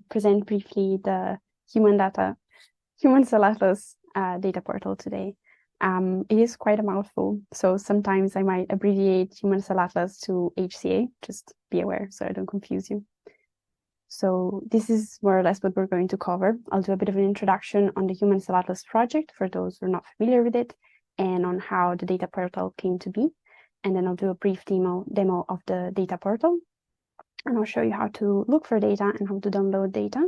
present briefly the Human Cell Atlas data portal today. It is quite a mouthful, so sometimes I might abbreviate Human Cell Atlas to HCA, just be aware so I don't confuse you. So this is more or less what we're going to cover. I'll do a bit of an introduction on the Human Cell Atlas project for those who are not familiar with it, and on how the data portal came to be. And then I'll do a brief demo of the data portal. And I'll show you how to look for data and how to download data.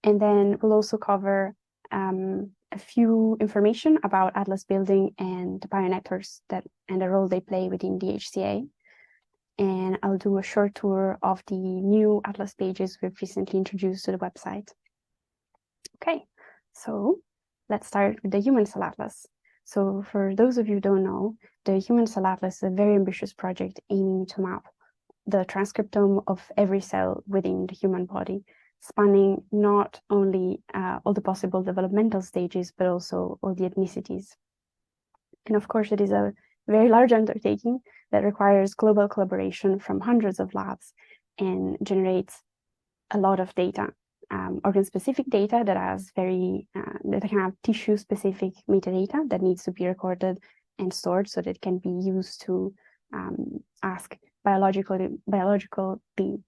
And then we'll also cover a few information about Atlas building and the bionetworks and the role they play within the HCA. And I'll do a short tour of the new Atlas pages we've recently introduced to the website. Okay, so let's start with the Human Cell Atlas. So for those of you who don't know, the Human Cell Atlas is a very ambitious project aiming to map the transcriptome of every cell within the human body, spanning not only all the possible developmental stages, but also all the ethnicities. And of course, it is a very large undertaking that requires global collaboration from hundreds of labs and generates a lot of data, organ-specific data that has that can have tissue-specific metadata that needs to be recorded and stored so that it can be used to ask biologically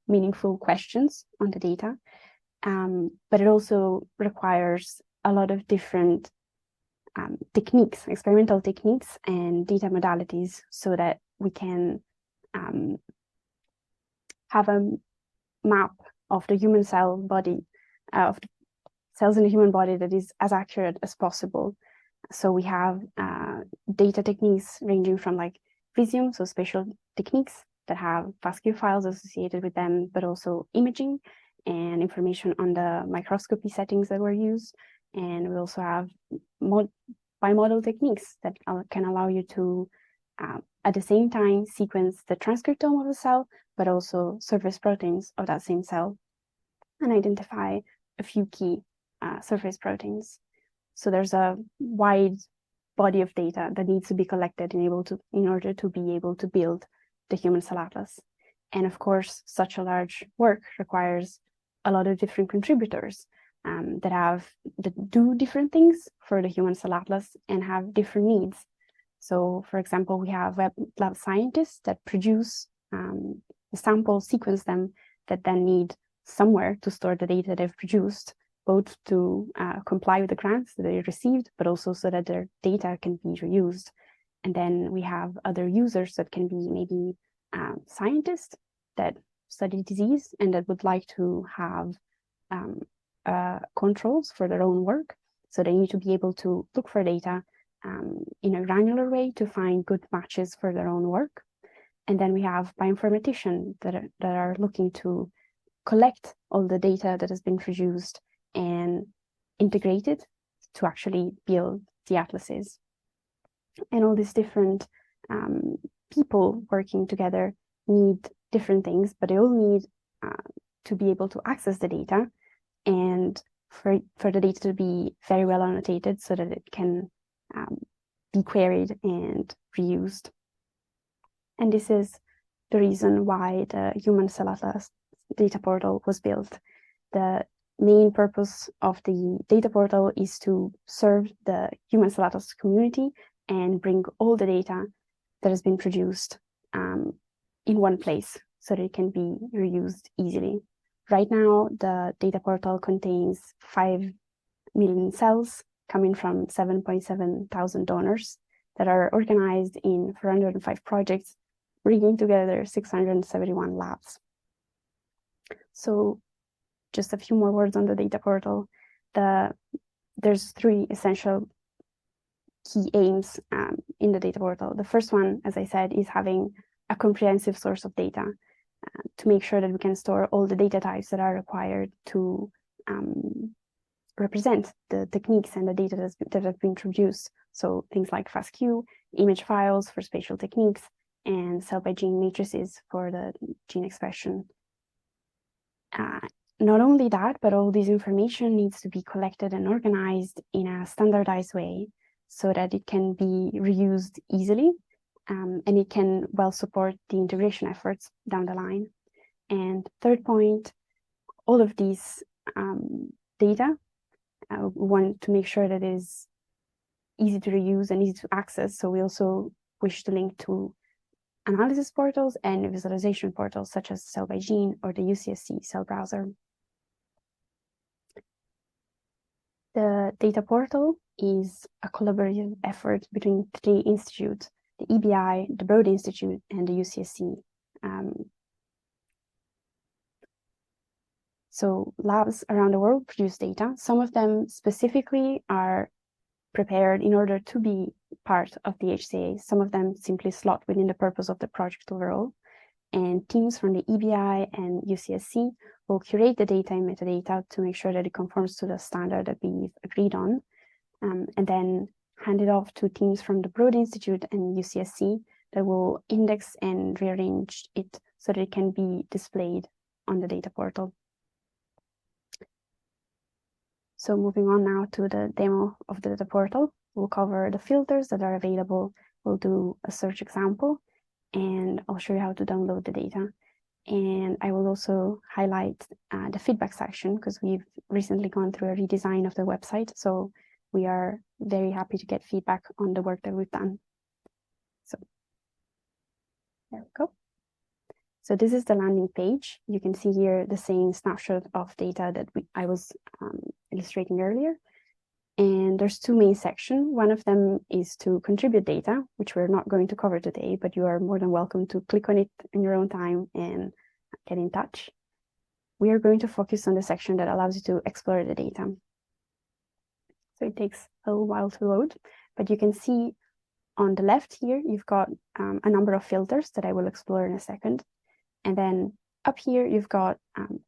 meaningful questions on the data. But it also requires a lot of different techniques, experimental techniques and data modalities, so that we can have a map of the human cell body, of the cells in the human body that is as accurate as possible. So we have data techniques ranging from like Visium, so spatial techniques that have FASTQ files associated with them, but also imaging and information on the microscopy settings that were used. And we also have bimodal techniques that can allow you to, at the same time, sequence the transcriptome of a cell, but also surface proteins of that same cell, and identify a few key surface proteins. So there's a wide body of data that needs to be collected in order to be able to build the Human Cell Atlas. And of course, such a large work requires a lot of different contributors that do different things for the Human Cell Atlas and have different needs. So for example, we have web lab scientists that produce the samples, sequence them, that then need somewhere to store the data they've produced, both to comply with the grants that they received, but also so that their data can be reused. And then we have other users that can be maybe scientists that study disease and that would like to have controls for their own work. So they need to be able to look for data in a granular way to find good matches for their own work. And then we have bioinformaticians that are looking to collect all the data that has been produced and integrate it to actually build the atlases. And all these different people working together need different things, but they all need to be able to access the data and for the data to be very well annotated so that it can be queried and reused. And this is the reason why the Human Cell Atlas data portal was built. The main purpose of the data portal is to serve the Human Cell Atlas community and bring all the data that has been produced in one place so that it can be reused easily. Right now, the data portal contains 5 million cells coming from 7.7 thousand donors that are organized in 405 projects, bringing together 671 labs. So just a few more words on the data portal. There's 3 essential key aims in the data portal. The first one, as I said, is having a comprehensive source of data to make sure that we can store all the data types that are required to represent the techniques and the data that have been produced. So things like FASTQ, image files for spatial techniques, and cell-by-gene matrices for the gene expression. Not only that, but all this information needs to be collected and organized in a standardized way so that it can be reused easily and it can well support the integration efforts down the line. And third point, all of these data. We want to make sure that it is easy to reuse and easy to access. So we also wish to link to analysis portals and visualization portals such as Cell by Gene or the UCSC cell browser. The data portal is a collaborative effort between 3 institutes, the EBI, the Broad Institute, and the UCSC. So labs around the world produce data. Some of them specifically are prepared in order to be part of the HCA. Some of them simply slot within the purpose of the project overall. And teams from the EBI and UCSC will curate the data and metadata to make sure that it conforms to the standard that we've agreed on, and then hand it off to teams from the Broad Institute and UCSC that will index and rearrange it so that it can be displayed on the data portal. So moving on now to the demo of the data portal, we'll cover the filters that are available. We'll do a search example, and I'll show you how to download the data. And I will also highlight the feedback section because we've recently gone through a redesign of the website. So we are very happy to get feedback on the work that we've done. So there we go. So this is the landing page. You can see here the same snapshot of data that I was illustrating earlier. And there's 2 main sections. One of them is to contribute data, which we're not going to cover today, but you are more than welcome to click on it in your own time and get in touch. We are going to focus on the section that allows you to explore the data. So it takes a little while to load, but you can see on the left here, you've got a number of filters that I will explore in a second. And then up here, you've got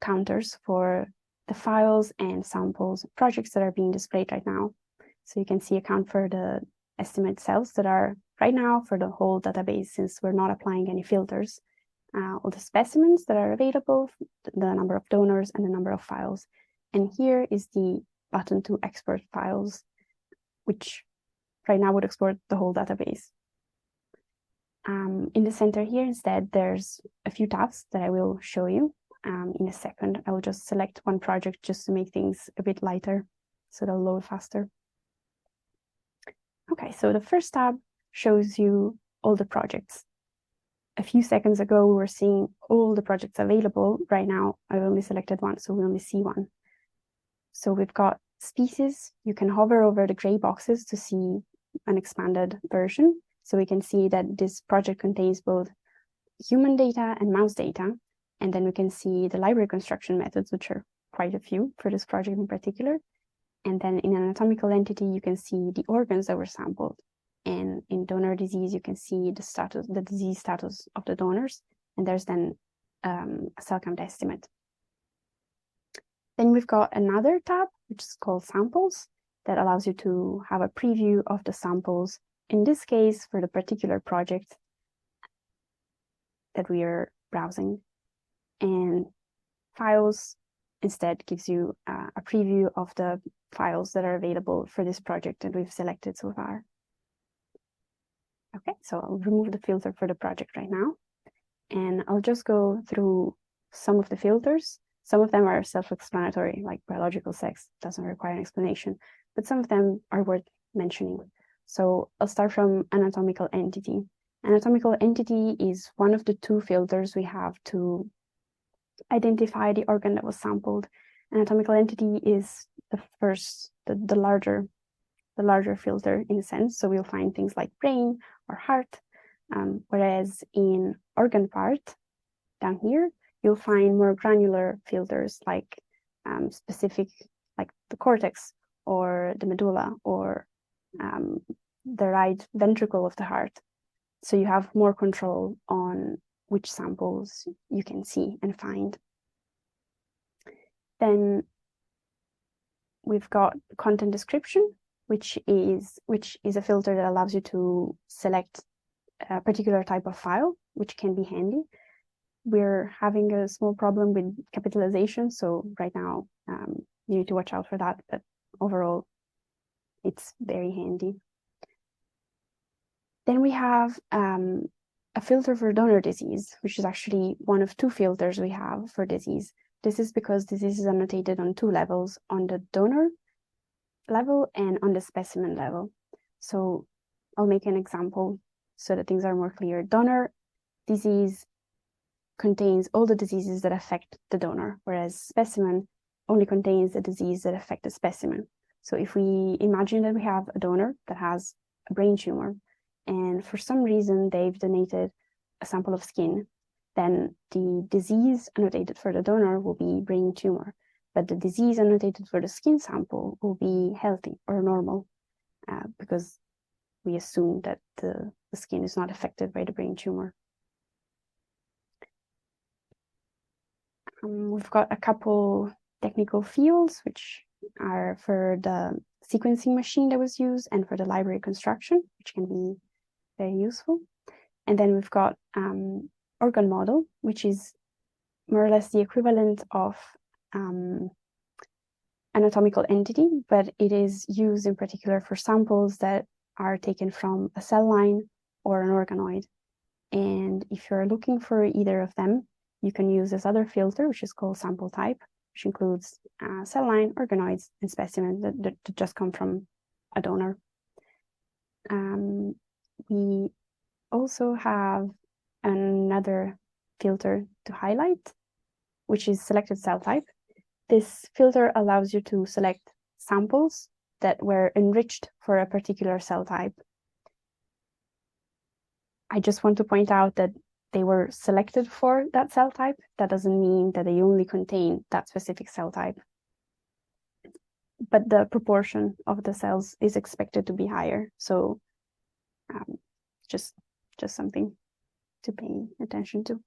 counters for the files and samples projects that are being displayed right now. So you can see a count for the estimate cells that are right now for the whole database, since we're not applying any filters, all the specimens that are available, the number of donors, and the number of files. And here is the button to export files, which right now would export the whole database. In the center here, instead, there's a few tabs that I will show you. In a second, I will just select one project just to make things a bit lighter, so they'll load faster. Okay, so the first tab shows you all the projects. A few seconds ago, we were seeing all the projects available. Right now, I've only selected one, so we only see one. So we've got species. You can hover over the gray boxes to see an expanded version. So we can see that this project contains both human data and mouse data. And then we can see the library construction methods, which are quite a few for this project in particular. And then in an anatomical entity, you can see the organs that were sampled. And in donor disease, you can see the status, the disease status of the donors. And there's then a cell count estimate. Then we've got another tab, which is called samples, that allows you to have a preview of the samples. In this case, for the particular project that we are browsing. And files instead gives you a preview of the files that are available for this project that we've selected so far. Okay, so I'll remove the filter for the project right now. And I'll just go through some of the filters. Some of them are self-explanatory, like biological sex doesn't require an explanation, but some of them are worth mentioning. So I'll start from anatomical entity. Anatomical entity is one of the 2 filters we have to identify the organ that was sampled. Anatomical entity is the first, the larger filter in a sense. So we'll find things like brain or heart, whereas in organ part down here, you'll find more granular filters like specific, like the cortex or the medulla or the right ventricle of the heart. So you have more control on which samples you can see and find. Then we've got content description, which is a filter that allows you to select a particular type of file, which can be handy. We're having a small problem with capitalization, so right now you need to watch out for that, but overall it's very handy. Then we have a filter for donor disease, which is actually one of 2 filters we have for disease. This is because disease is annotated on two levels, on the donor level and on the specimen level. So I'll make an example so that things are more clear. Donor disease contains all the diseases that affect the donor, whereas specimen only contains the disease that affect the specimen. So if we imagine that we have a donor that has a brain tumor, and for some reason they've donated a sample of skin, then the disease annotated for the donor will be brain tumor, but the disease annotated for the skin sample will be healthy or normal, because we assume that the skin is not affected by the brain tumor. We've got a couple technical fields, which are for the sequencing machine that was used and for the library construction, which can be very useful. And then we've got organ model, which is more or less the equivalent of anatomical entity, but it is used in particular for samples that are taken from a cell line or an organoid. And if you're looking for either of them, you can use this other filter, which is called sample type, which includes cell line, organoids, and specimens that just come from a donor. We also have another filter to highlight, which is selected cell type. This filter allows you to select samples that were enriched for a particular cell type. I just want to point out that they were selected for that cell type. That doesn't mean that they only contain that specific cell type. But the proportion of the cells is expected to be higher. So just something to pay attention to.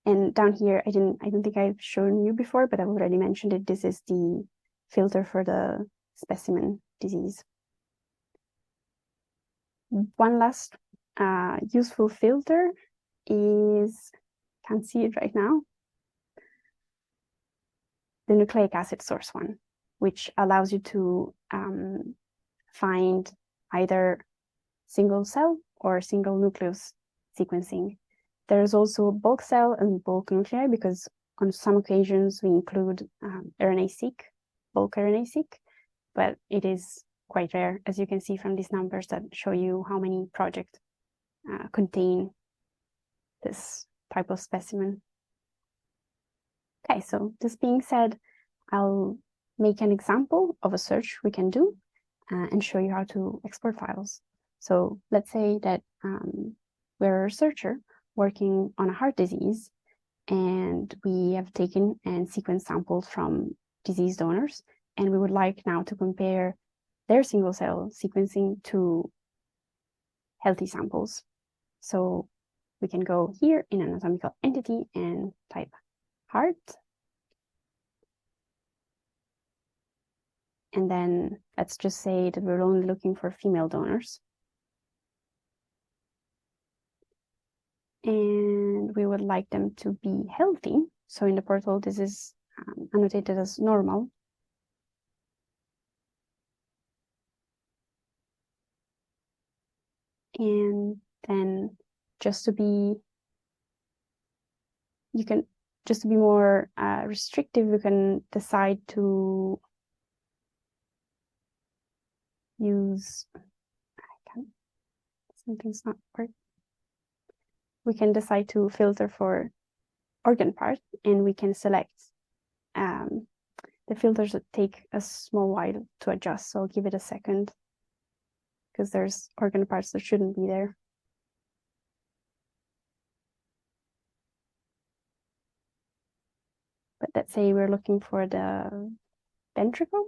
And down here, I don't think I've shown you before, but I've already mentioned it. This is the filter for the specimen disease. One last useful filter is, can't see it right now, the nucleic acid source one, which allows you to find either single cell or single nucleus sequencing. There's also bulk cell and bulk nuclei, because on some occasions we include RNA-seq, bulk RNA-seq, but it is quite rare, as you can see from these numbers that show you how many projects contain this type of specimen. Okay, so this being said, I'll make an example of a search we can do and show you how to export files. So let's say that we're a researcher working on a heart disease, and we have taken and sequenced samples from disease donors, and we would like now to compare their single cell sequencing to healthy samples. So we can go here in anatomical entity and type heart. And then let's just say that we're only looking for female donors. And we would like them to be healthy. So in the portal, this is annotated as normal. And then just to be more restrictive, you can decide to use, something's not working. We can decide to filter for organ part, and we can select the filters that take a small while to adjust. So I'll give it a second, because there's organ parts that shouldn't be there. But let's say we're looking for the ventricle.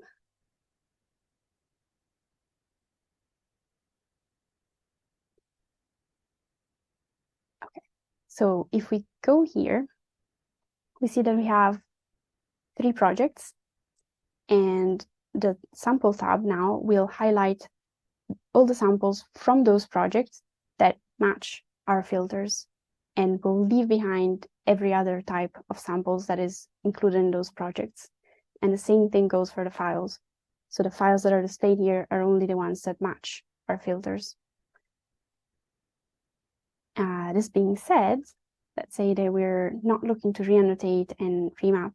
Okay, so if we go here, we see that we have 3 projects, and the sample tab now will highlight all the samples from those projects that match our filters, and we'll leave behind every other type of samples that is included in those projects. And the same thing goes for the files. So the files that are displayed here are only the ones that match our filters. This being said, let's say that we're not looking to reannotate and remap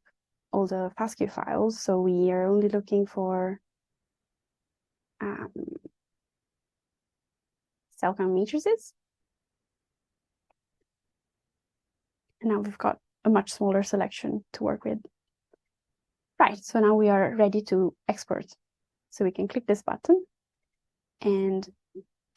all the FASTQ files. So we are only looking for cell count matrices. And now we've got a much smaller selection to work with. Right, so now we are ready to export. So we can click this button, and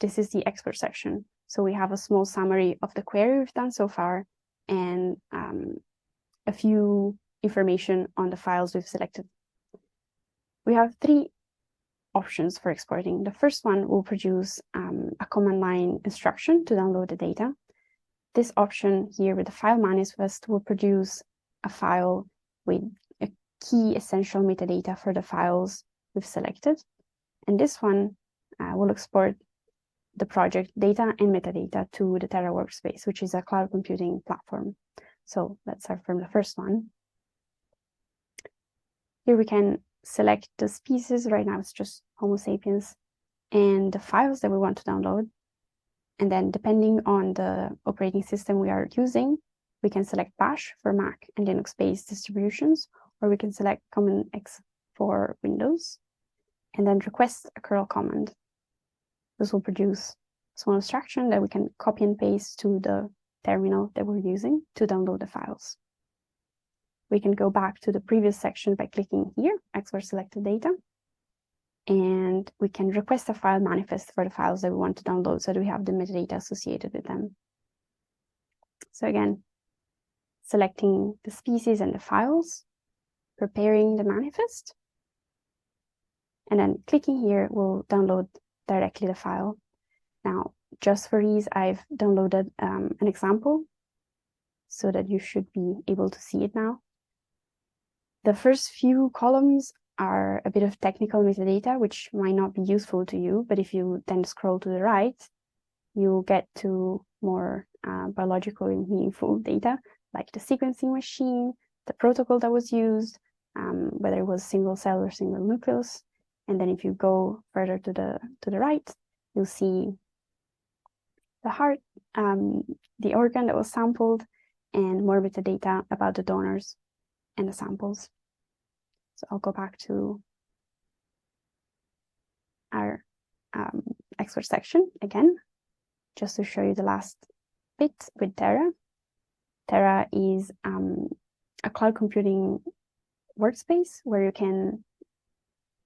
this is the export section. So we have a small summary of the query we've done so far, and a few information on the files we've selected. We have 3 options for exporting. The first one will produce a command line instruction to download the data. This option here with the file manifest will produce a file with a key essential metadata for the files we've selected. And this one will export the project data and metadata to the Terra workspace, which is a cloud computing platform. So let's start from the first one. Here we can select the species. Right now it's just Homo sapiens, and the files that we want to download. And then depending on the operating system we are using, we can select Bash for Mac and Linux-based distributions, or we can select Common X for Windows, and then request a curl command. This will produce a small instruction that we can copy and paste to the terminal that we're using to download the files. We can go back to the previous section by clicking here, Export Selected Data, and we can request a file manifest for the files that we want to download so that we have the metadata associated with them. So again, selecting the species and the files, preparing the manifest, and then clicking here will download directly the file. Now, just for ease, I've downloaded an example so that you should be able to see it now. The first few columns are a bit of technical metadata, which might not be useful to you, but if you then scroll to the right, you'll get to more biological and meaningful data, like the sequencing machine, the protocol that was used, whether it was single cell or single nucleus. And then if you go further to the right, you'll see the heart, the organ that was sampled, and more metadata about the donors and the samples. So I'll go back to our export section again, just to show you the last bit with Terra. Terra is a cloud computing workspace where you can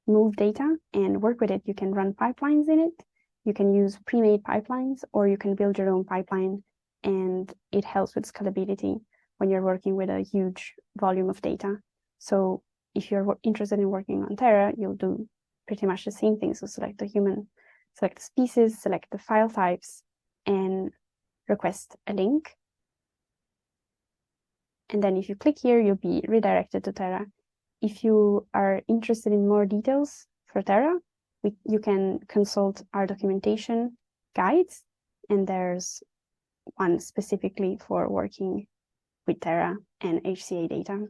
move data and work with it. You can run pipelines in it. You can use pre-made pipelines, or you can build your own pipeline, and it helps with scalability when you're working with a huge volume of data. So if you're interested in working on Terra, you'll do pretty much the same thing. So select the human, select the species, select the file types, and request a link. And then if you click here, you'll be redirected to Terra. If you are interested in more details for Terra, you can consult our documentation guides, and there's one specifically for working with Terra and HCA data.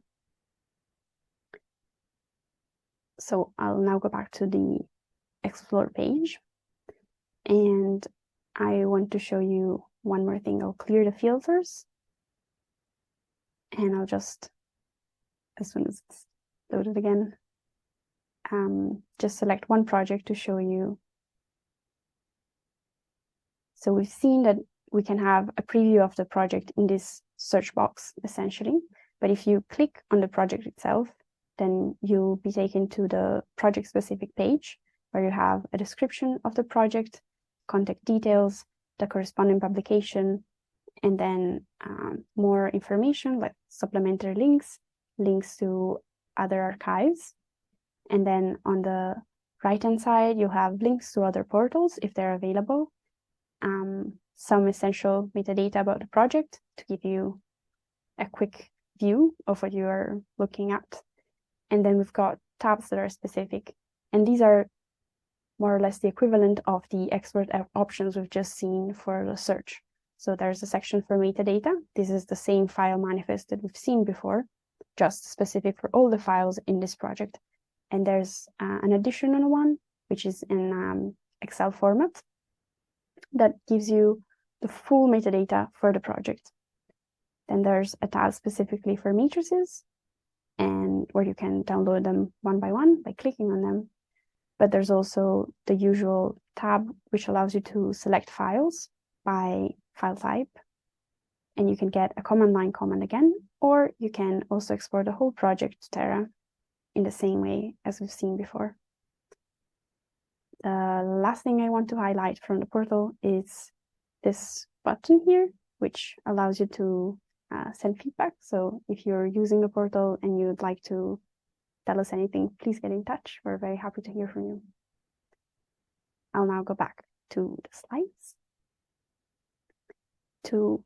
So I'll now go back to the Explore page, and I want to show you one more thing. I'll clear the filters, and I'll just, as soon as it's loaded again, just select one project to show you. So we've seen that we can have a preview of the project in this search box, essentially. But if you click on the project itself, then you'll be taken to the project-specific page, where you have a description of the project, contact details, the corresponding publication, and then more information like supplementary links, links to other archives. And then on the right-hand side, you have links to other portals if they're available, some essential metadata about the project to give you a quick view of what you are looking at. And then we've got tabs that are specific. And these are more or less the equivalent of the export options we've just seen for the search. So there's a section for metadata. This is the same file manifest that we've seen before, just specific for all the files in this project. And there's an additional one, which is in Excel format, that gives you the full metadata for the project. Then there's a tab specifically for matrices, and where you can download them one by one by clicking on them. But there's also the usual tab, which allows you to select files by file type. And you can get a command line command again, or you can also export the whole project to Terra in the same way as we've seen before. The last thing I want to highlight from the portal is this button here, which allows you to send feedback. So if you're using the portal and you'd like to tell us anything, please get in touch. We're very happy to hear from you. I'll now go back to the slides to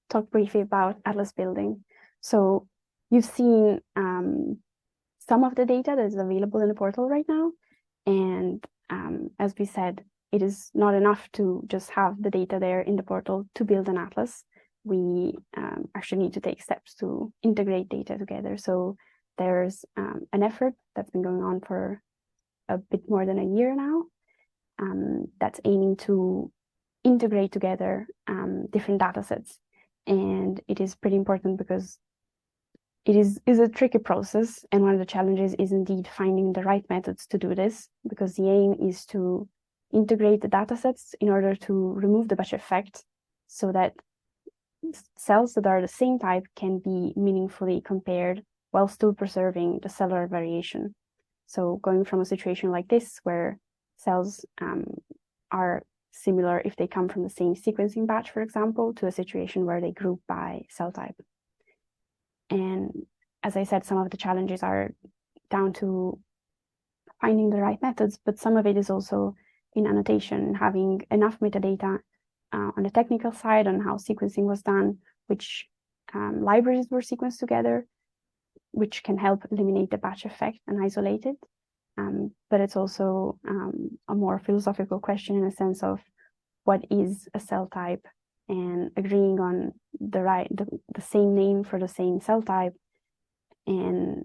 talk briefly about Atlas building. So you've seen some of the data that is available in the portal right now. And as we said, it is not enough to just have the data there in the portal to build an atlas. We actually need to take steps to integrate data together. So there's an effort that's been going on for a bit more than a year now that's aiming to integrate together different data sets. And it is pretty important because it is a tricky process. And one of the challenges is indeed finding the right methods to do this, because the aim is to integrate the data sets in order to remove the batch effect so that cells that are the same type can be meaningfully compared while still preserving the cellular variation. So going from a situation like this, where cells are similar if they come from the same sequencing batch, for example, to a situation where they group by cell type. And as I said, some of the challenges are down to finding the right methods, but some of it is also in annotation, having enough metadata on the technical side on how sequencing was done, which libraries were sequenced together, which can help eliminate the batch effect and isolate it. But it's also a more philosophical question in a sense of what is a cell type, and agreeing on the same name for the same cell type, and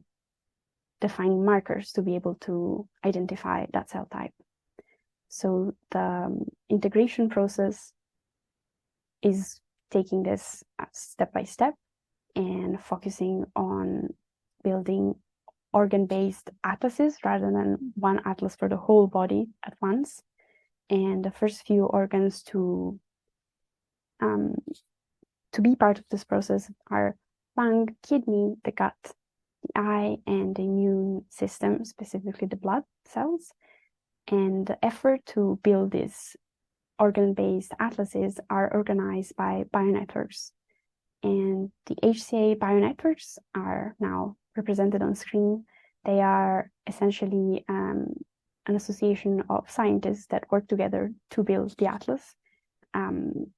defining markers to be able to identify that cell type. So the integration process is taking this step by step and focusing on building organ-based atlases rather than one atlas for the whole body at once. And the first few organs to be part of this process are lung, kidney, the gut, the eye, and the immune system, specifically the blood cells. And the effort to build these organ-based atlases are organized by bionetworks. And the HCA bionetworks are now represented on screen. They are essentially an association of scientists that work together to build the atlas,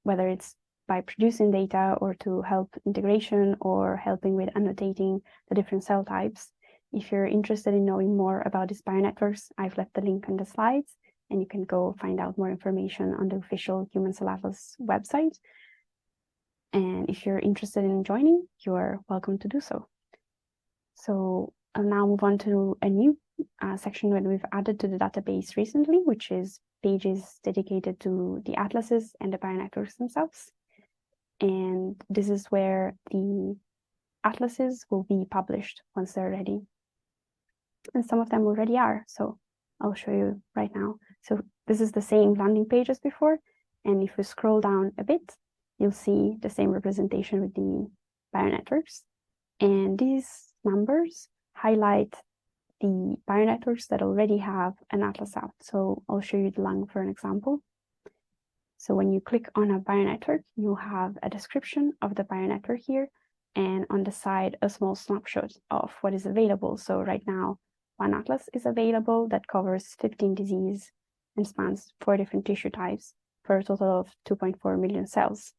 whether it's by producing data or to help integration or helping with annotating the different cell types. If you're interested in knowing more about these bionetworks, I've left the link on the slides, and you can go find out more information on the official Human Cell Atlas website. And if you're interested in joining, you're welcome to do so. So I'll now move on to a new section that we've added to the database recently, which is pages dedicated to the atlases and the bionetworks themselves. And this is where the atlases will be published once they're ready. And some of them already are, so I'll show you right now. So this is the same landing page as before. And if we scroll down a bit, you'll see the same representation with the bionetworks. And these numbers highlight the bionetworks that already have an atlas out. So I'll show you the lung for an example. So when you click on a bionetwork, you'll have a description of the bionetwork here, and on the side, a small snapshot of what is available. So right now, one atlas is available that covers 15 diseases and spans 4 different tissue types for a total of 2.4 million cells.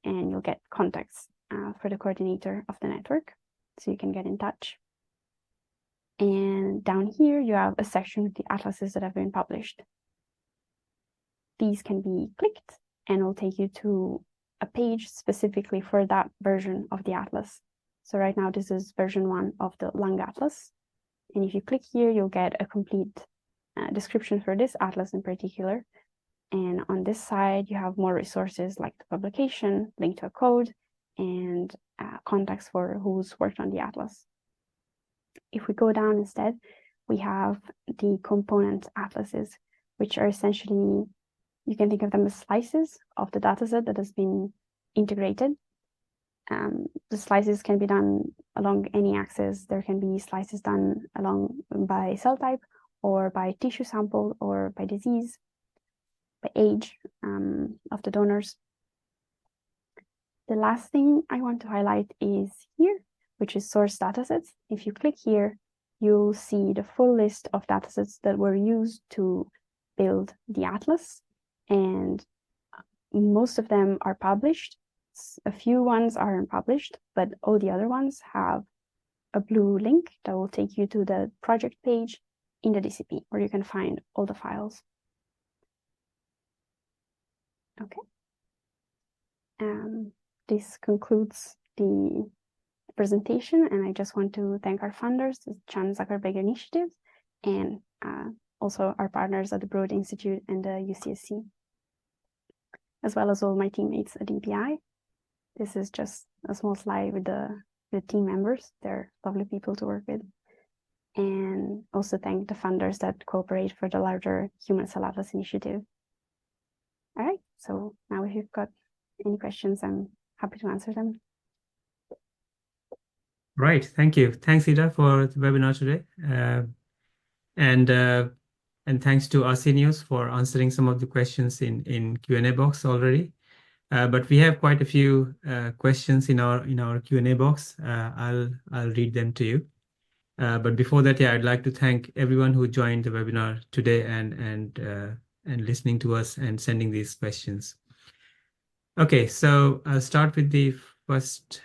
And you'll get contacts for the coordinator of the network, so you can get in touch. And down here, you have a section with the atlases that have been published. These can be clicked and will take you to a page specifically for that version of the atlas. So right now, this is version 1 of the lung atlas. And if you click here, you'll get a complete description for this atlas in particular. And on this side, you have more resources like the publication, link to a code, and contacts for who's worked on the atlas. If we go down instead, we have the component atlases, which are essentially, you can think of them as slices of the dataset that has been integrated. The slices can be done along any axis. There can be slices done along by cell type, or by tissue sample, or by disease, by age of the donors. The last thing I want to highlight is here, which is source datasets. If you click here, you'll see the full list of datasets that were used to build the atlas, and most of them are published. A few ones aren't published, but all the other ones have a blue link that will take you to the project page in the DCP, where you can find all the files. Okay. This concludes the presentation, and I just want to thank our funders, the Chan Zuckerberg Initiative, and also our partners at the Broad Institute and the UCSC, as well as all my teammates at EBI. This is just a small slide with the team members. They're lovely people to work with. And also thank the funders that cooperate for the larger Human Cell Atlas initiative. All right, so now if you've got any questions, I'm happy to answer them. Right, thank you. Thanks, Ida, for the webinar today. And thanks to Arsenios for answering some of the questions in Q&A box already. But we have quite a few questions in our Q&A box. I'll read them to you. But before that, yeah, I'd like to thank everyone who joined the webinar today and listening to us and sending these questions. Okay, so I'll start with the first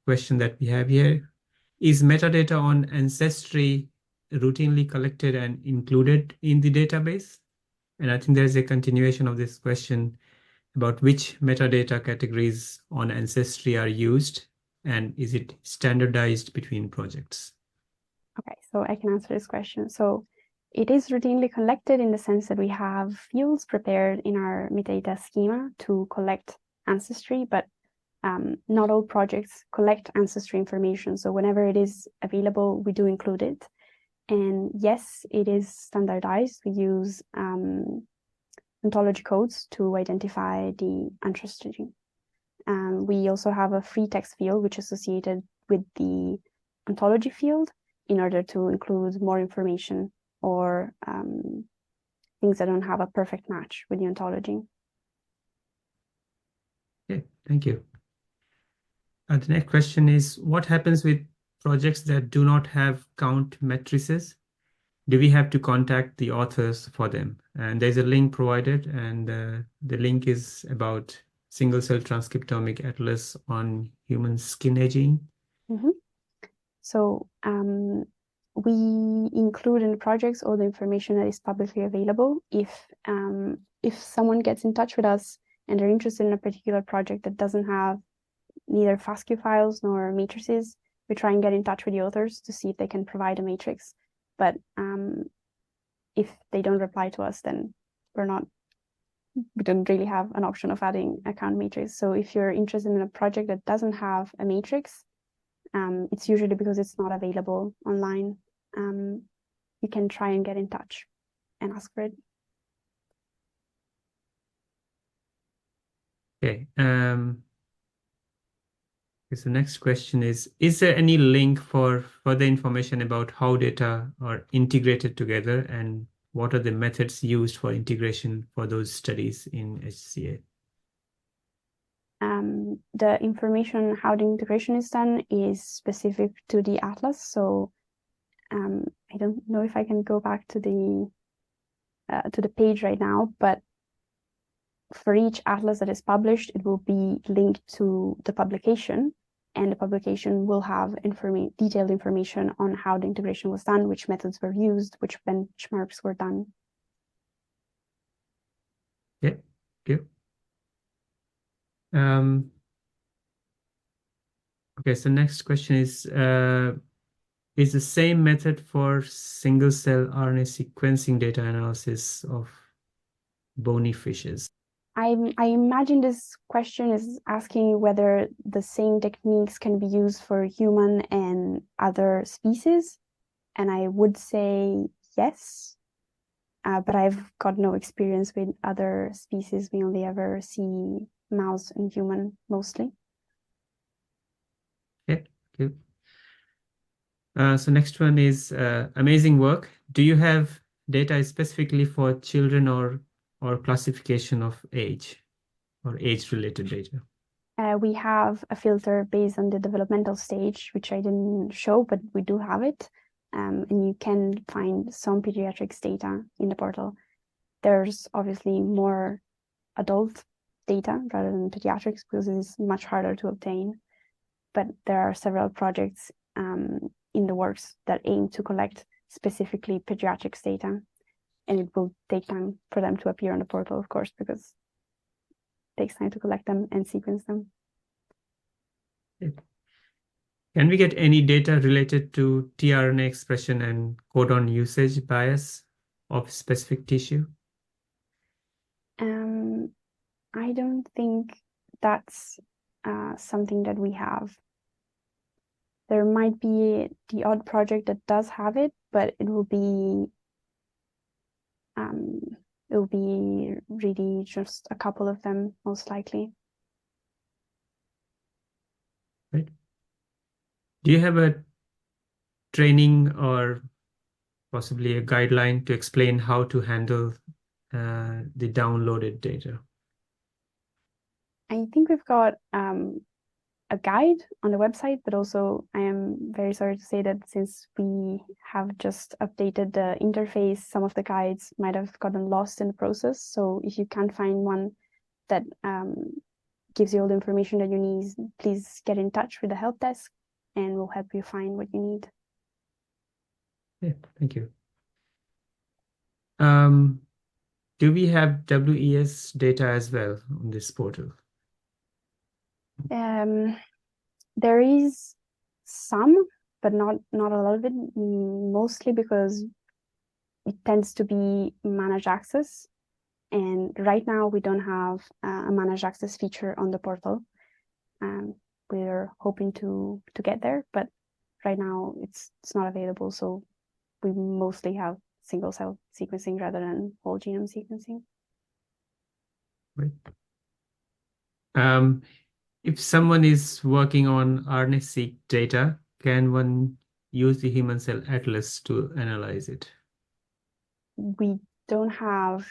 question that we have here. Is metadata on ancestry routinely collected and included in the database? And I think there's a continuation of this question about which metadata categories on ancestry are used, and is it standardized between projects? Okay, so I can answer this question. So it is routinely collected in the sense that we have fields prepared in our metadata schema to collect ancestry, but not all projects collect ancestry information. So whenever it is available, we do include it. And yes, it is standardized. We use ontology codes to identify the ancestry. We also have a free text field, which is associated with the ontology field in order to include more information or things that don't have a perfect match with the ontology. Okay, thank you. The next question is, what happens with projects that do not have count matrices? Do we have to contact the authors for them? And there's a link provided, and the link is about single-cell transcriptomic atlas on human skin aging. Mm-hmm. So we include in the projects all the information that is publicly available. If someone gets in touch with us and they're interested in a particular project that doesn't have neither FASTQ files nor matrices, we try and get in touch with the authors to see if they can provide a matrix. But if they don't reply to us, then we don't really have an option of adding a count matrix. So if you're interested in a project that doesn't have a matrix, it's usually because it's not available online. You can try and get in touch and ask for it. Okay. So the next question is there any link for further information about how data are integrated together, and what are the methods used for integration for those studies in HCA? The information on how the integration is done is specific to the atlas. So I don't know if I can go back to the page right now, but for each atlas that is published, it will be linked to the publication, and the publication will have detailed information on how the integration was done, which methods were used, which benchmarks were done. Yeah, good. Okay, so next question is the same method for single-cell RNA sequencing data analysis of bony fishes? I imagine this question is asking whether the same techniques can be used for human and other species. And I would say yes, but I've got no experience with other species. We only ever see mouse and human mostly. Okay, good. So next one is amazing work. Do you have data specifically for children or classification of age or age-related data? We have a filter based on the developmental stage, which I didn't show, but we do have it. And you can find some pediatrics data in the portal. There's obviously more adult data rather than pediatrics because it is much harder to obtain. But there are several projects in the works that aim to collect specifically pediatrics data. And it will take time for them to appear on the portal, of course, because it takes time to collect them and sequence them. Can we get any data related to tRNA expression and codon usage bias of specific tissue? I don't think that's something that we have. There might be the odd project that does have it, but it will be really just a couple of them, most likely. Right. Do you have a training or possibly a guideline to explain how to handle the downloaded data? I think we've got a guide on the website, but also I am very sorry to say that since we have just updated the interface, some of the guides might have gotten lost in the process. So if you can't find one that gives you all the information that you need, please get in touch with the help desk and we'll help you find what you need. Yeah, thank you. Do we have WES data as well on this portal? There is some, but not a lot of it, mostly because it tends to be managed access. And right now we don't have a managed access feature on the portal. We're hoping to get there, but right now it's not available. So we mostly have single cell sequencing rather than whole genome sequencing. Right. If someone is working on RNA-seq data, can one use the human cell atlas to analyze it? We don't have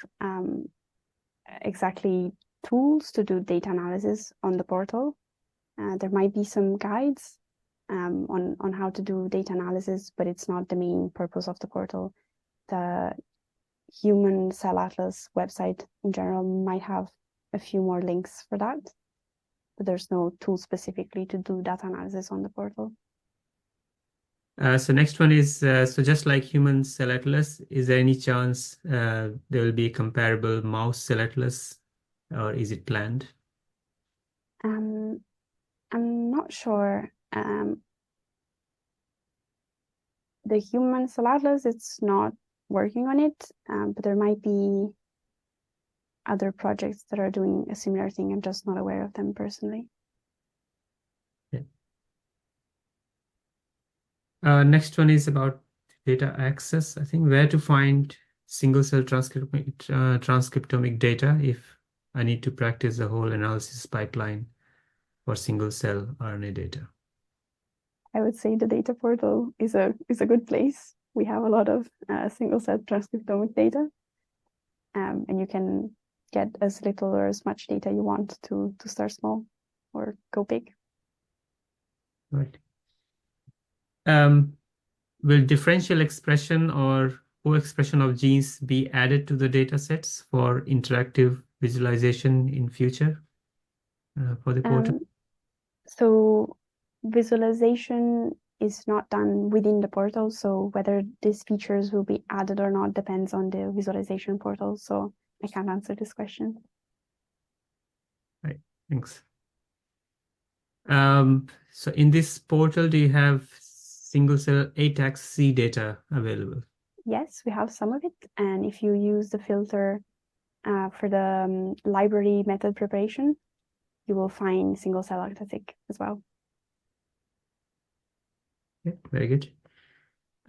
exactly tools to do data analysis on the portal. There might be some guides on how to do data analysis, but it's not the main purpose of the portal. The Human Cell Atlas website in general might have a few more links for that, but there's no tool specifically to do data analysis on the portal. So next one is, so just like Human Cell Atlas, is there any chance there will be a comparable mouse cell atlas, or is it planned? I'm not sure. The Human Cell Atlas, it's not working on it, but there might be other projects that are doing a similar thing. I'm just not aware of them personally. Yeah. Next one is about data access. I think where to find single cell transcriptomic data if I need to practice the whole analysis pipeline for single cell RNA data. I would say the data portal is a good place. We have a lot of single cell transcriptomic data, and you can get as little or as much data you want to start small or go big. Right. Will differential expression or co-expression of genes be added to the data sets for interactive visualization in future for the portal? So visualization is not done within the portal. So whether these features will be added or not depends on the visualization portal. So I can't answer this question. Right, thanks. So in this portal, do you have single cell ATAC-C data available? Yes, we have some of it. And if you use the filter for the library method preparation, you will find single cell ATAC as well. Yeah, very good.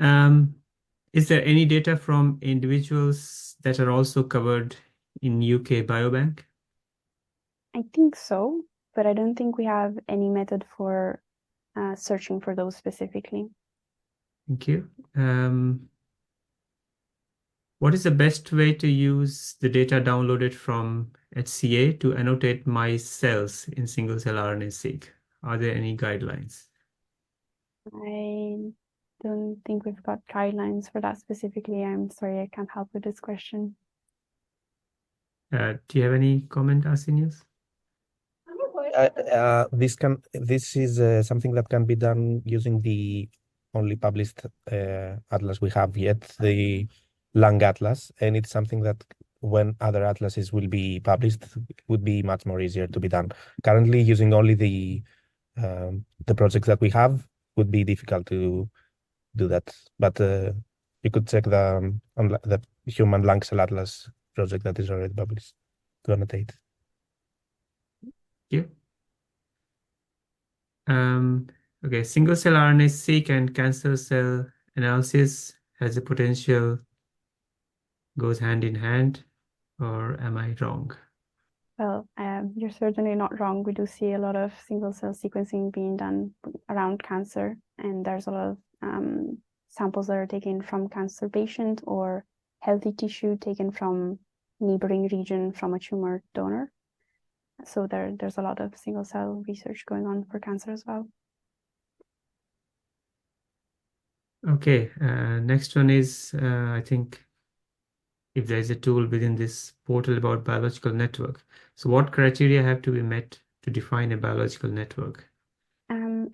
Is there any data from individuals that are also covered in UK Biobank? I think so, but I don't think we have any method for searching for those specifically. Thank you. What is the best way to use the data downloaded from HCA to annotate my cells in single-cell RNA-seq? Are there any guidelines? I don't think we've got guidelines for that specifically. I'm sorry, I can't help with this question. Do you have any comment, Arsenius? This is something that can be done using the only published atlas we have yet, the lung atlas, and it's something that when other atlases will be published would be much more easier to be done. Currently, using only the projects that we have would be difficult to do that, but you could check the human lung cell atlas project that is already published to annotate. Thank you. Okay, single-cell RNA-seq and cancer cell analysis has a potential goes hand in hand, or am I wrong? Well, you're certainly not wrong. We do see a lot of single-cell sequencing being done around cancer, and there's a lot of samples that are taken from cancer patient or healthy tissue taken from neighboring region from a tumor donor. So there's a lot of single-cell research going on for cancer as well. Okay, next one is, I think, if there is a tool within this portal about biological network. So what criteria have to be met to define a biological network?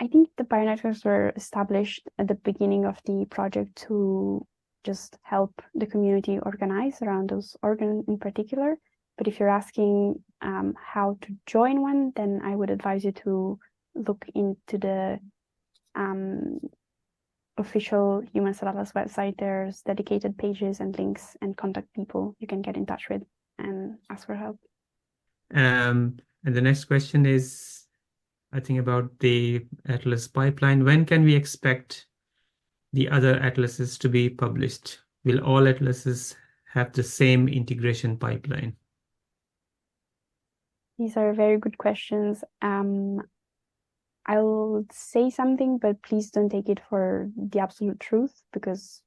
I think the bionetworks were established at the beginning of the project to just help the community organize around those organs in particular. But if you're asking how to join one, then I would advise you to look into the official Human Cell Atlas website. There's dedicated pages and links and contact people you can get in touch with and ask for help. And the next question is, I think, about the Atlas pipeline. When can we expect the other atlases to be published? Will all atlases have the same integration pipeline? These are very good questions. I'll say something, but please don't take it for the absolute truth, because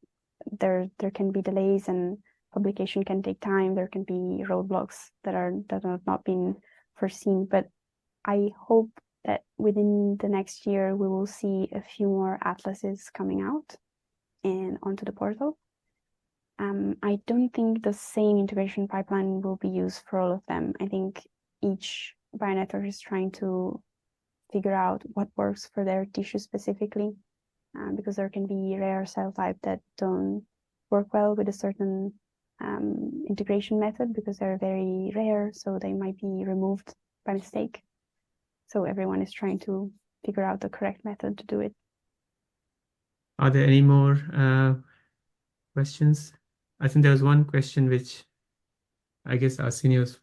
there can be delays and publication can take time. There can be roadblocks that have not been foreseen. But I hope that within the next year we will see a few more atlases coming out and onto the portal. I don't think the same integration pipeline will be used for all of them. I think each bionetwork is trying to figure out what works for their tissue specifically, because there can be rare cell type that don't work well with a certain integration method because they're very rare, so they might be removed by mistake. So everyone is trying to figure out the correct method to do it. Are there any more questions? I think there was one question which I guess our seniors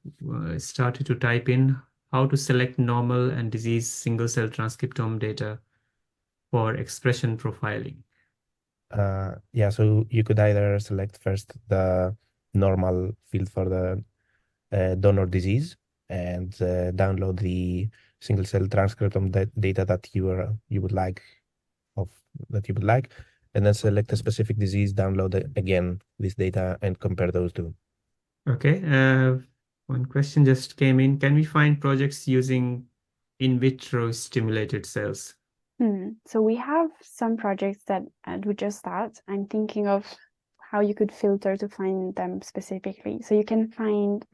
started to type in: how to select normal and disease single-cell transcriptome data for expression profiling. Yeah, so you could either select first the normal field for the donor disease and download the single-cell transcriptome data that you would like, and then select a specific disease, download again this data, and compare those two. Okay, one question just came in. Can we find projects using in vitro stimulated cells? So we have some projects that do just that. I'm thinking of how you could filter to find them specifically. So you can find,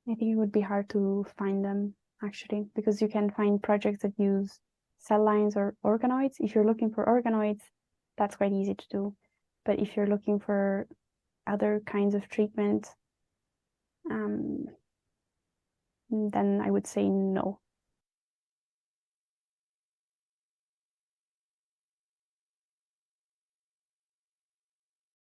I think it would be hard to find them actually, because you can find projects that use cell lines or organoids. If you're looking for organoids, that's quite easy to do. But if you're looking for other kinds of treatment, then I would say no.